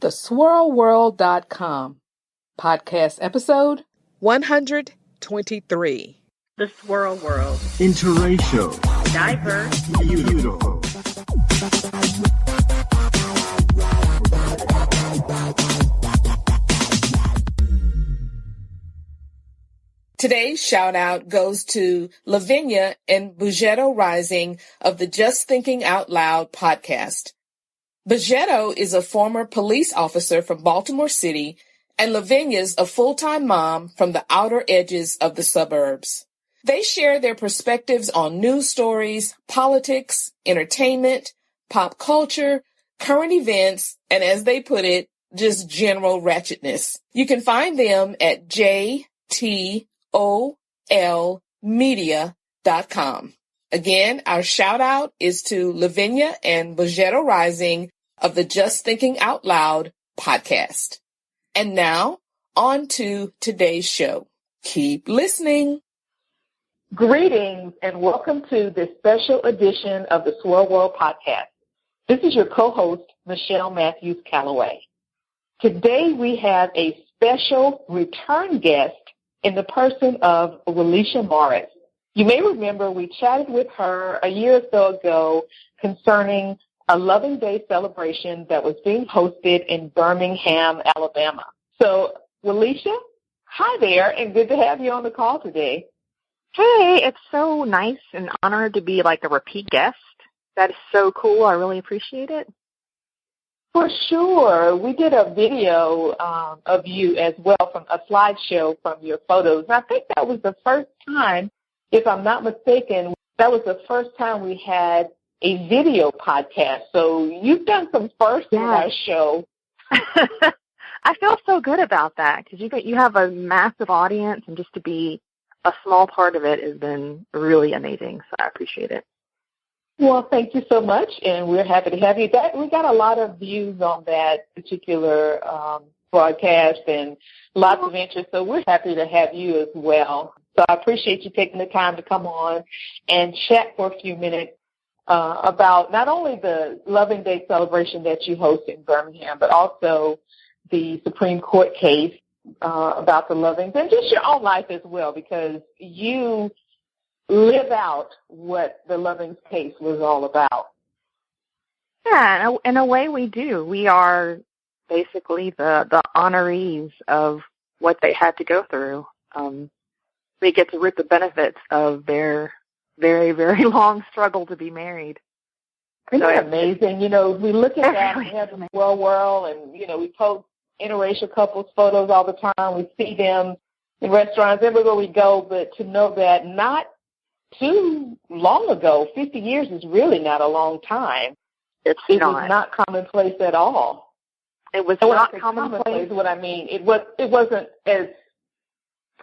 theswirlworld.com. Podcast episode 123. The Swirl World. Interracial. Diverse. Beautiful. Today's shout out goes to Lavinia and Bugetto Rising of the Just Thinking Out Loud podcast. Bugetto is a former police officer from Baltimore City, and Lavinia's a full-time mom from the outer edges of the suburbs. They share their perspectives on news stories, politics, entertainment, pop culture, current events, and as they put it, just general ratchetness. You can find them at JTOLmedia.com. Again, our shout out is to Lavinia and Bugetto Rising of the Just Thinking Out Loud podcast. And now, on to today's show. Keep listening. Greetings and welcome to this special edition of the Swirl World podcast. This is your co-host, Michelle Matthews Calloway. Today we have a special return guest in the person of Williesha Morris. You may remember we chatted with her a year or so ago concerning a Loving Day celebration that was being hosted in Birmingham, Alabama. So, Williesha, hi there, and good to have you on the call today. Hey, it's so nice and honored to be like a repeat guest. That is so cool. I really appreciate it. For sure. We did a video of you as well, from a slideshow from your photos. And I think that was the first time, if I'm not mistaken, that was the first time we had a video podcast. So you've done some firsts in our show. I feel so good about that because you have a massive audience, and just to be a small part of it has been really amazing. So I appreciate it. Well, thank you so much, and we're happy to have you. We got a lot of views on that particular broadcast and lots of interest, so we're happy to have you as well. So I appreciate you taking the time to come on and chat for a few minutes about not only the Loving Day celebration that you host in Birmingham, but also the Supreme Court case about the Lovings, and just your own life as well, because you live out what the Lovings case was all about. Yeah, in a way we do. We are basically the honorees of what they had to go through. We get to reap the benefits of their very, very long struggle to be married. Isn't that amazing? You know, we look at that, we have the world, and, you know, we post interracial couples photos all the time. We see them in restaurants everywhere we go, but to know that not too long ago, 50 years is really not a long time. It was not commonplace at all. It was not commonplace. What I mean, it wasn't as,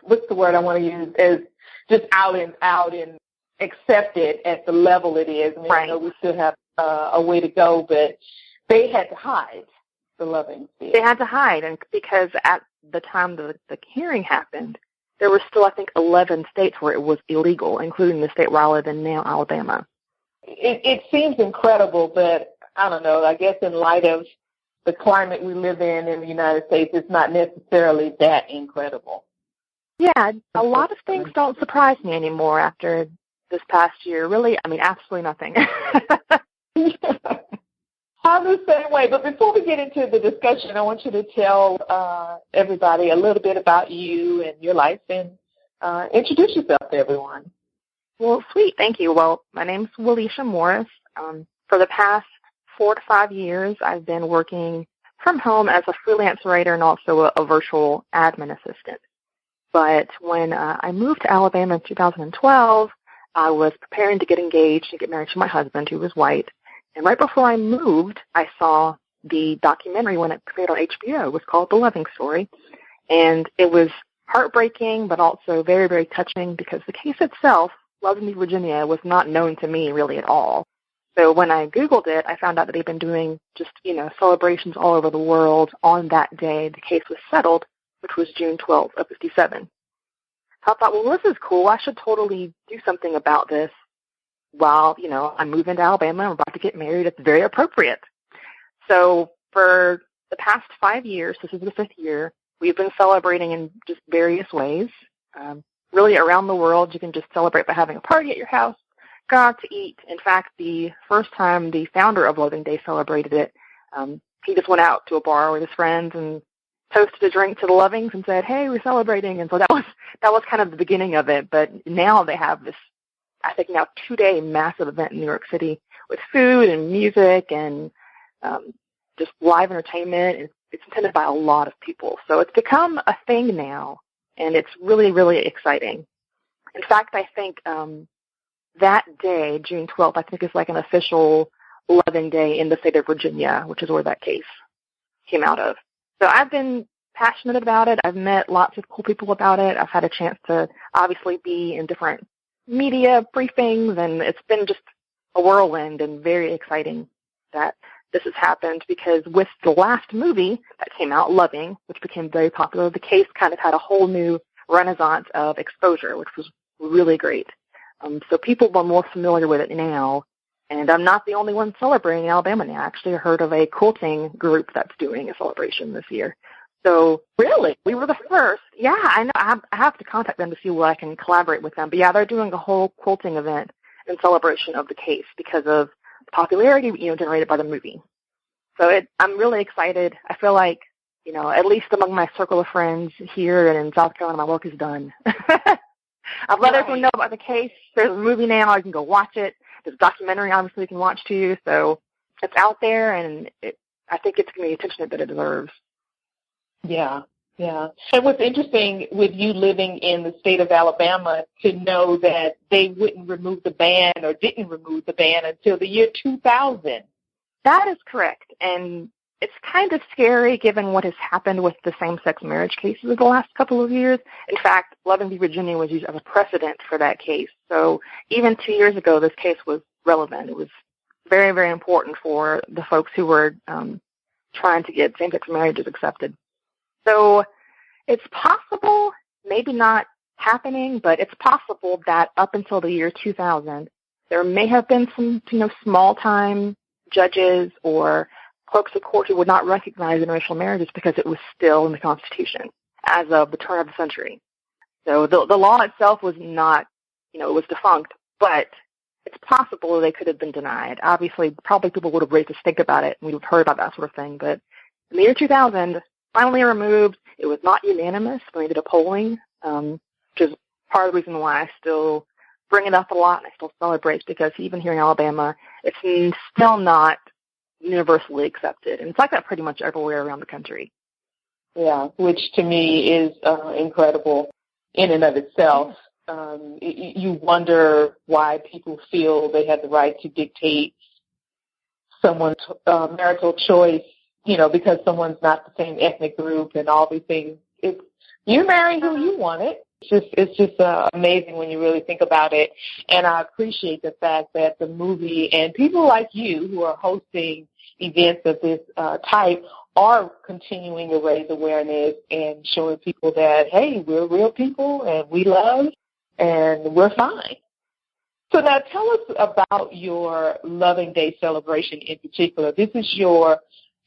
what's the word I want to use, as just out and accepted at the level it is. I mean, right. I know we still have a way to go, but they had to hide. The Lovings did. They had to hide, and because at the time the hearing happened, there were still, I think, 11 states where it was illegal, including the state where I live in now, Alabama. It seems incredible, but I don't know. I guess in light of the climate we live in the United States, it's not necessarily that incredible. Yeah, a lot of things don't surprise me anymore after this past year. Really, I mean, absolutely nothing. I'm the same way. But before we get into the discussion, I want you to tell everybody a little bit about you and your life, and introduce yourself to everyone. Well, sweet. Thank you. Well, my name's Williesha Morris. For the past 4 to 5 years, I've been working from home as a freelance writer and also a virtual admin assistant. But when I moved to Alabama in 2012, I was preparing to get engaged and get married to my husband, who was white. And right before I moved, I saw the documentary when it premiered on HBO. It was called The Loving Story. And it was heartbreaking, but also very, very touching, because the case itself, Loving v. Virginia, was not known to me really at all. So when I Googled it, I found out that they'd been doing just, celebrations all over the world on that day the case was settled, which was June 12th of 57. So I thought, well, this is cool. I should totally do something about this. While, I'm moving to Alabama, I'm about to get married. It's very appropriate. So for the past 5 years, this is the 5th year, we've been celebrating in just various ways. Really around the world, you can just celebrate by having a party at your house, go out to eat. In fact, the first time the founder of Loving Day celebrated it, he just went out to a bar with his friends and toasted a drink to the Lovings and said, "Hey, we're celebrating." And so that was kind of the beginning of it. But now they have this, I think now 2-day massive event in New York City with food and music and just live entertainment. It's attended by a lot of people. So it's become a thing now, and it's really, really exciting. In fact, I think that day, June 12th, I think is like an official Loving Day in the state of Virginia, which is where that case came out of. So I've been passionate about it. I've met lots of cool people about it. I've had a chance to obviously be in different media briefings, and it's been just a whirlwind and very exciting that this has happened, because with the last movie that came out, Loving, which became very popular, the case kind of had a whole new renaissance of exposure, which was really great. So people are more familiar with it now, and I'm not the only one celebrating in Alabama now. I actually heard of a quilting group that's doing a celebration this year. So really, we were the first. Yeah, I know. I have to contact them to see where I can collaborate with them. But yeah, they're doing a whole quilting event in celebration of the case because of the popularity, generated by the movie. So I'm really excited. I feel like, at least among my circle of friends here and in South Carolina, my work is done. I've let everyone know about the case. There's a movie now. I can go watch it. There's a documentary, obviously, you can watch too. So it's out there, and I think it's going to be attention that it deserves. Yeah, yeah. And what's interesting with you living in the state of Alabama to know that they wouldn't remove the ban or didn't remove the ban until the year 2000. That is correct. And it's kind of scary given what has happened with the same-sex marriage cases the last couple of years. In fact, Loving v. Virginia was used as a precedent for that case. So even 2 years ago, this case was relevant. It was very, very important for the folks who were trying to get same-sex marriages accepted. So it's possible, maybe not happening, but it's possible that up until the year 2000, there may have been some, small-time judges or clerks of court who would not recognize interracial marriages because it was still in the Constitution as of the turn of the century. So the law itself was not, it was defunct, but it's possible they could have been denied. Obviously, probably people would have raised a stink about it, and we've heard about that sort of thing. But in the year 2000, finally removed. It was not unanimous when they did a polling, which is part of the reason why I still bring it up a lot and I still celebrate, because even here in Alabama, it's still not universally accepted. And it's like that pretty much everywhere around the country. Yeah, which to me is incredible in and of itself. You wonder why people feel they have the right to dictate someone's marital choice, because someone's not the same ethnic group and all these things. You marry who you want it. It's just amazing when you really think about it. And I appreciate the fact that the movie and people like you who are hosting events of this type are continuing to raise awareness and showing people that, hey, we're real people and we love and we're fine. So now tell us about your Loving Day celebration in particular. This is your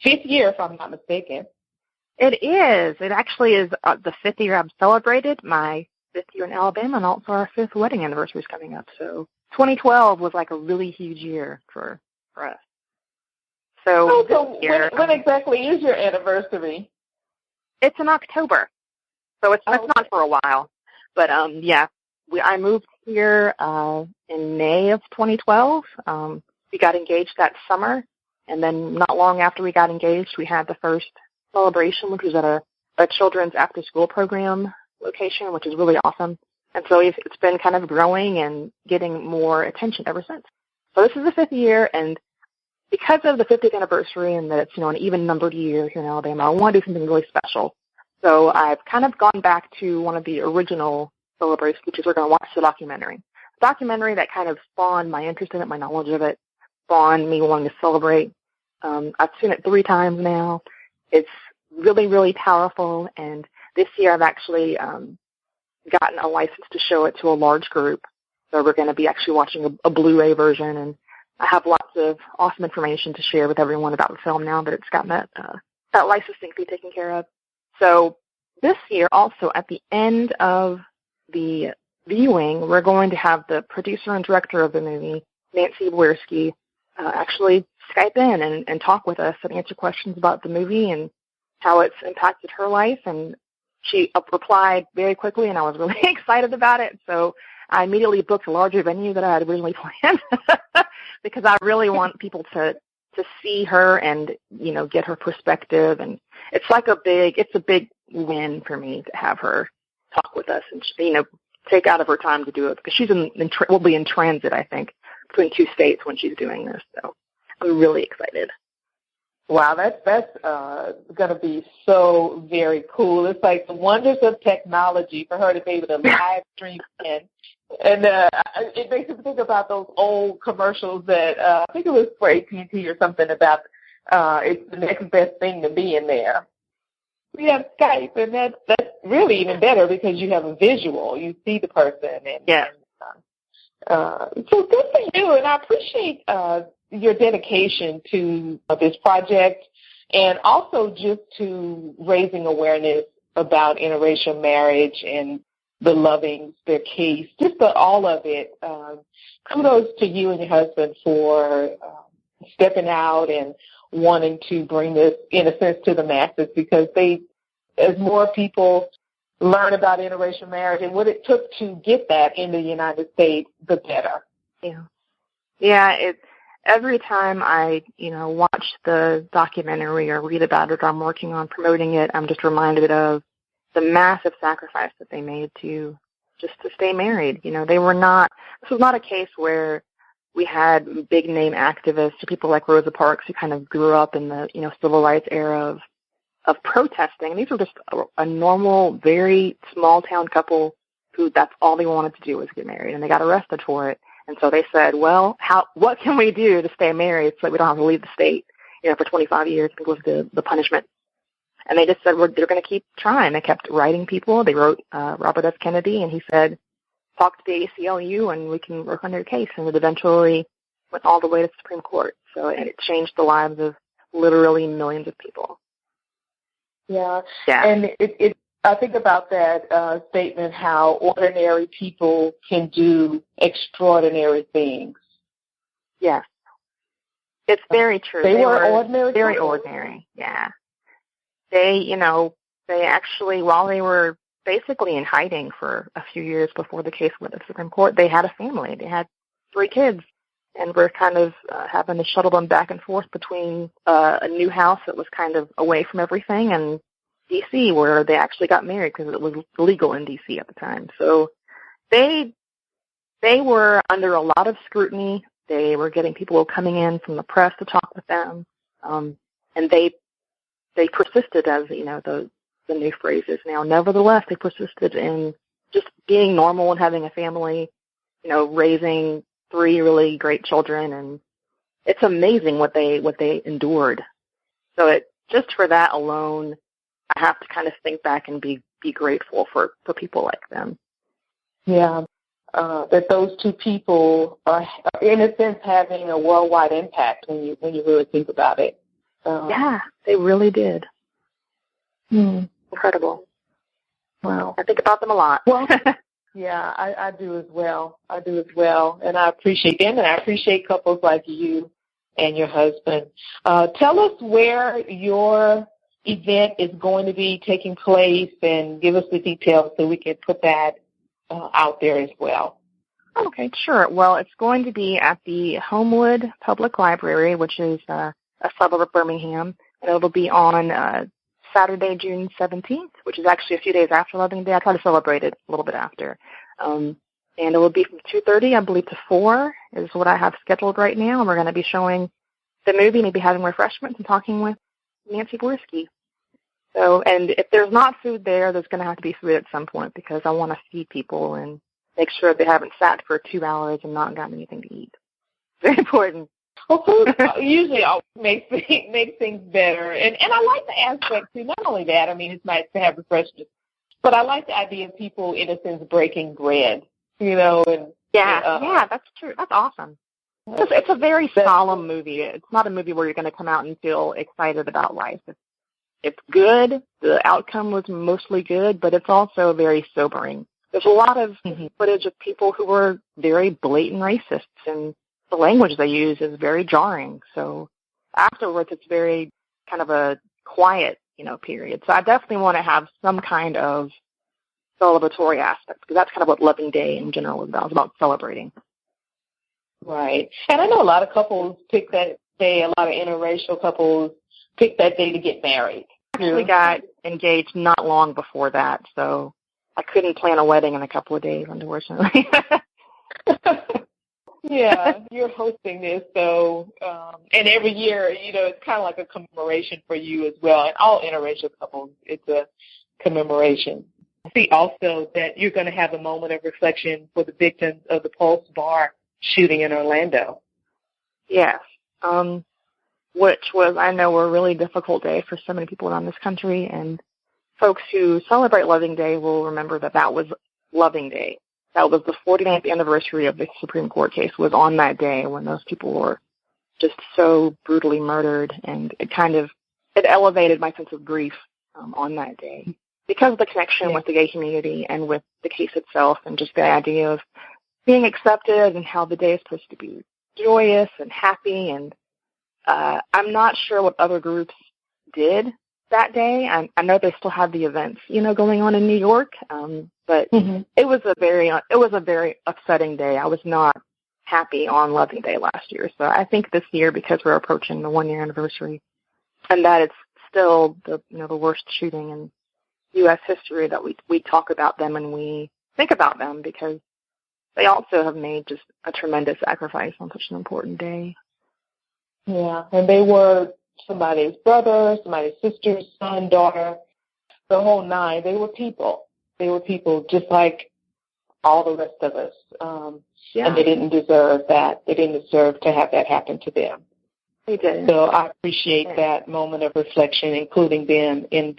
5th year, if I'm not mistaken. It is. It actually is the 5th year I've celebrated, my 5th year in Alabama, and also our 5th wedding anniversary is coming up. So 2012 was like a really huge year for us. So when exactly is your anniversary? It's in October. So it's not for a while. But, I moved here in May of 2012. We got engaged that summer. And then not long after we got engaged, we had the first celebration, which was at a children's after-school program location, which is really awesome. And so it's been kind of growing and getting more attention ever since. So this is the 5th year, and because of the 50th anniversary and that it's, an even-numbered year here in Alabama, I want to do something really special. So I've kind of gone back to one of the original celebrations, which is we're going to watch the documentary. A documentary that kind of spawned my interest in it, my knowledge of it, spawned me wanting to celebrate. I've seen it 3 times now. It's really, really powerful, and this year I've actually gotten a license to show it to a large group. So we're going to be actually watching a Blu-ray version, and I have lots of awesome information to share with everyone about the film now that it's gotten that that licensing fee taken care of. So this year also, at the end of the viewing, we're going to have the producer and director of the movie, Nancy Bwerski, actually Skype in and talk with us and answer questions about the movie and how it's impacted her life. And she replied very quickly, and I was really excited about it. So I immediately booked a larger venue than I had originally planned because I really want people to see her and, get her perspective. And it's a big win for me to have her talk with us and, take out of her time to do it, because she's will be in transit, I think, between 2 states when she's doing this. So I'm really excited. Wow, that's going to be so very cool. It's like the wonders of technology for her to be able to live stream in. And it makes me think about those old commercials that I think it was for AT&T or something about it's the next best thing to be in there. We have Skype, and that's really even better because you have a visual. You see the person. And, yeah. So good for you, and I appreciate your dedication to this project and also just to raising awareness about interracial marriage and the Lovings, their case, just all of it. Kudos to you and your husband for stepping out and wanting to bring this, in a sense, to the masses, because as more people learn about interracial marriage and what it took to get that in the United States, the better. Yeah. Yeah, every time I, watch the documentary or read about it or I'm working on promoting it, I'm just reminded of the massive sacrifice that they made to stay married. This was not a case where we had big name activists or people like Rosa Parks who kind of grew up in the, civil rights era of protesting. These were just a normal, very small town couple who that's all they wanted to do was get married, and they got arrested for it. And so they said, well, what can we do to stay married so that we don't have to leave the state, for 25 years and go through the punishment? And they just said, they're going to keep trying. They kept writing people. They wrote Robert F. Kennedy, and he said, talk to the ACLU and we can work on your case. And it eventually went all the way to the Supreme Court. So it changed the lives of literally millions of people. Yeah. And I think about that statement, how ordinary people can do extraordinary things. Yes. It's very true. They were ordinary. Very ordinary, yeah. They actually, while they were basically in hiding for a few years before the case went to the Supreme Court, they had a family. They had 3 kids, and we're kind of having to shuttle them back and forth between a new house that was kind of away from everything and D.C., where they actually got married because it was legal in D.C. at the time. So they were under a lot of scrutiny. They were getting people coming in from the press to talk with them, and they persisted, as the new phrase is now. Nevertheless, they persisted in just being normal and having a family, raising 3 really great children, and it's amazing what they endured. So just for that alone, I have to kind of think back and be grateful for people like them. Yeah, that those 2 people are, in a sense, having a worldwide impact when you really think about it. Yeah, they really did. Incredible. Wow. I think about them a lot. Well, yeah, I do as well. And I appreciate them, and I appreciate couples like you and your husband. Tell us where your event is going to be taking place and give us the details so we can put that out there as well. Okay, sure. Well, it's going to be at the Homewood Public Library, which is a suburb of Birmingham, and it'll be on Saturday, June 17th, which is actually a few days after Loving Day. I try to celebrate it a little bit after. And it will be from 2:30, I believe, to 4 is what I have scheduled right now. And we're going to be showing the movie, maybe having refreshments and talking with Nancy Bwerski. So, and if there's not food there, there's going to have to be food at some point because I want to feed people and make sure they haven't sat for 2 hours and not gotten anything to eat. Very important. Well, food usually makes things better. And I like the aspect, too. Not only that, I mean, it's nice to have refreshments, but I like the idea of people, in a sense, breaking bread, And yeah, that's true. That's awesome. It's a very solemn movie. It's not a movie where you're going to come out and feel excited about life. it's good. The outcome was mostly good, but it's also very sobering. There's a lot of footage of people who were very blatant racists, and the language they use is very jarring. So afterwards, it's very kind of a quiet, period. So I definitely want to have some kind of celebratory aspect, because that's kind of what Loving Day in general is about. It's about celebrating. Right. And I know a lot of couples pick that day, a lot of interracial couples pick that day to get married. I actually got engaged not long before that, so I couldn't plan a wedding in a couple of days, unfortunately. Yeah, you're hosting this, so, and every year, it's kind of like a commemoration for you as well. And all interracial couples, it's a commemoration. I see also that you're going to have a moment of reflection for the victims of the Pulse Bar shooting in Orlando. Yes, which was, I know, a really difficult day for so many people around this country, and folks who celebrate Loving Day will remember that was Loving Day. That was the 49th anniversary of the Supreme Court case, was on that day when those people were just so brutally murdered, and it elevated my sense of grief on that day because of the connection with the gay community and with the case itself, and just the idea of being accepted and how the day is supposed to be joyous and happy. And I'm not sure what other groups did that day. I know they still have the events, going on in New York, but it was a very upsetting day. I was not happy on Loving Day last year. So I think this year, because we're approaching the 1-year anniversary, and that it's still the worst shooting in U.S. history, that we talk about them and we think about them, because they also have made just a tremendous sacrifice on such an important day. Yeah, and they were somebody's brother, somebody's sister, son, daughter, the whole nine. They were people. They were people just like all the rest of us. And they didn't deserve that. They didn't deserve to have that happen to them. They did. So I appreciate that moment of reflection, including them in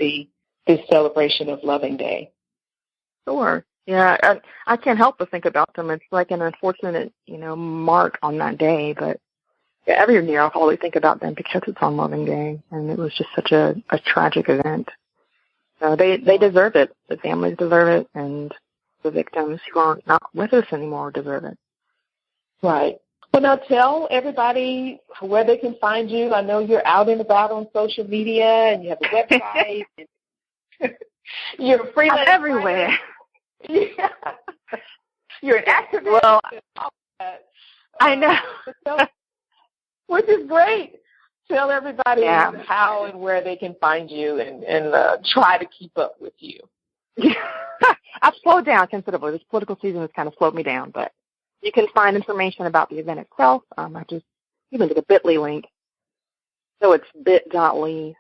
this celebration of Loving Day. Sure. Yeah, I can't help but think about them. It's like an unfortunate, mark on that day, but every year I'll probably think about them because it's on Loving Day, and it was just such a tragic event. So they deserve it. The families deserve it, and the victims who are not with us anymore deserve it. Right. Well, now tell everybody where they can find you. I know you're out and about on social media, and you have a website. And you're a freelance. I'm everywhere. Yeah. You're an activist. Well, I know. Which is great. Tell everybody how and where they can find you, and try to keep up with you. I've slowed down considerably. This political season has kind of slowed me down, but you can find information about the event itself. I just even did a bit.ly link. So it's bit.ly/Loving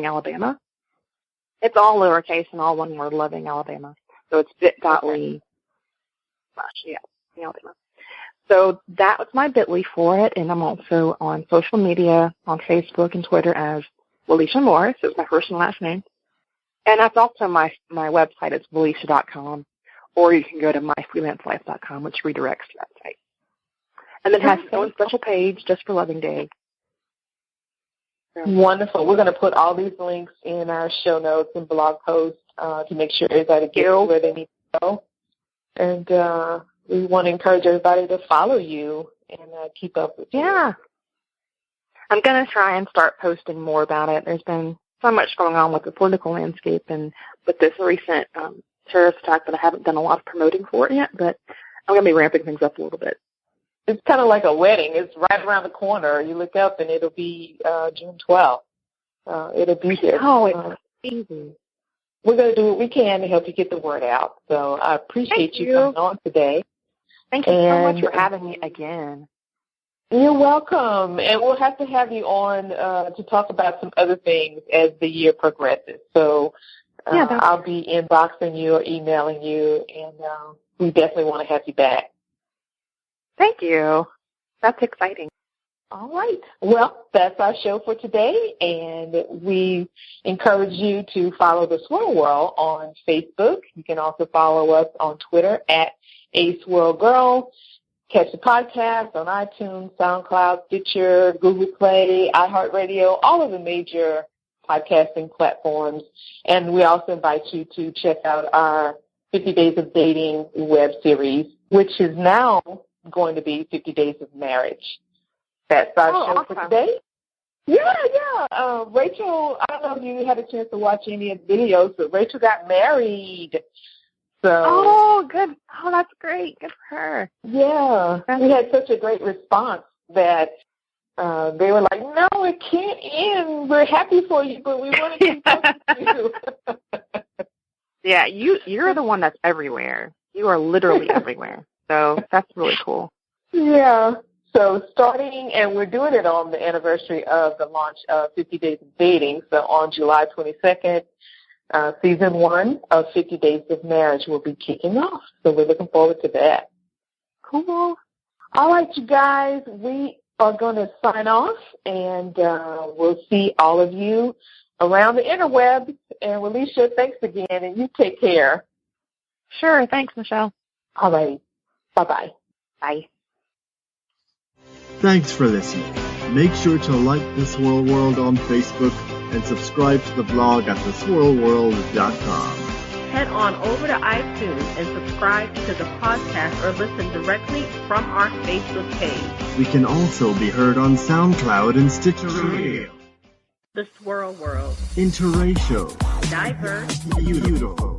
Alabama. It's all lowercase and all one word, Loving Alabama. So it's bit.ly/, Alabama. So that was my bit.ly for it, and I'm also on social media, on Facebook and Twitter as Williesha Morris. It's my first and last name. And that's also my website. It's Williesha.com, or you can go to myfreelancelife.com, which redirects to that site. And then it has its own special page just for Loving Day. Wonderful. We're going to put all these links in our show notes and blog posts to make sure everybody gets where they need to go. And we want to encourage everybody to follow you and keep up with you. Yeah. I'm going to try and start posting more about it. There's been so much going on with the political landscape and with this recent terrorist attack that I haven't done a lot of promoting for it yet, but I'm going to be ramping things up a little bit. It's kind of like a wedding. It's right around the corner. You look up, and it'll be June 12th. It'll be there. Oh, it's easy. We're going to do what we can to help you get the word out. So I appreciate you coming on today. Thank you so much for having me again. You're welcome. And we'll have to have you on to talk about some other things as the year progresses. So I'll be inboxing you or emailing you, and we definitely want to have you back. Thank you. That's exciting. All right. Well, that's our show for today, and we encourage you to follow the Swirl World on Facebook. You can also follow us on Twitter at @ASwirlGirl. Catch the podcast on iTunes, SoundCloud, Stitcher, Google Play, iHeartRadio, all of the major podcasting platforms. And we also invite you to check out our 50 Days of Dating web series, which is now going to be 50 Days of Marriage. That's our show for today. Yeah. Rachel, I don't know if you had a chance to watch any of the videos, but Rachel got married. So, good. Oh, that's great. Good for her. Yeah. We had such a great response that they were like, no, it can't end. We're happy for you, but we want to keep talking to you. Yeah, you're the one that's everywhere. You are literally everywhere. So that's really cool. Yeah. So starting, and we're doing it on the anniversary of the launch of 50 Days of Dating. So on July 22nd, season 1 of 50 Days of Marriage will be kicking off. So we're looking forward to that. Cool. All right, you guys, we are going to sign off, and we'll see all of you around the interwebs. And Williesha, thanks again, and you take care. Sure. Thanks, Michelle. All right. Bye-bye. Bye. Thanks for listening. Make sure to like The Swirl World on Facebook and subscribe to the blog at theswirlworld.com. Head on over to iTunes and subscribe to the podcast or listen directly from our Facebook page. We can also be heard on SoundCloud and Stitcher Radio. The Swirl World. Interracial. Diverse. Beautiful.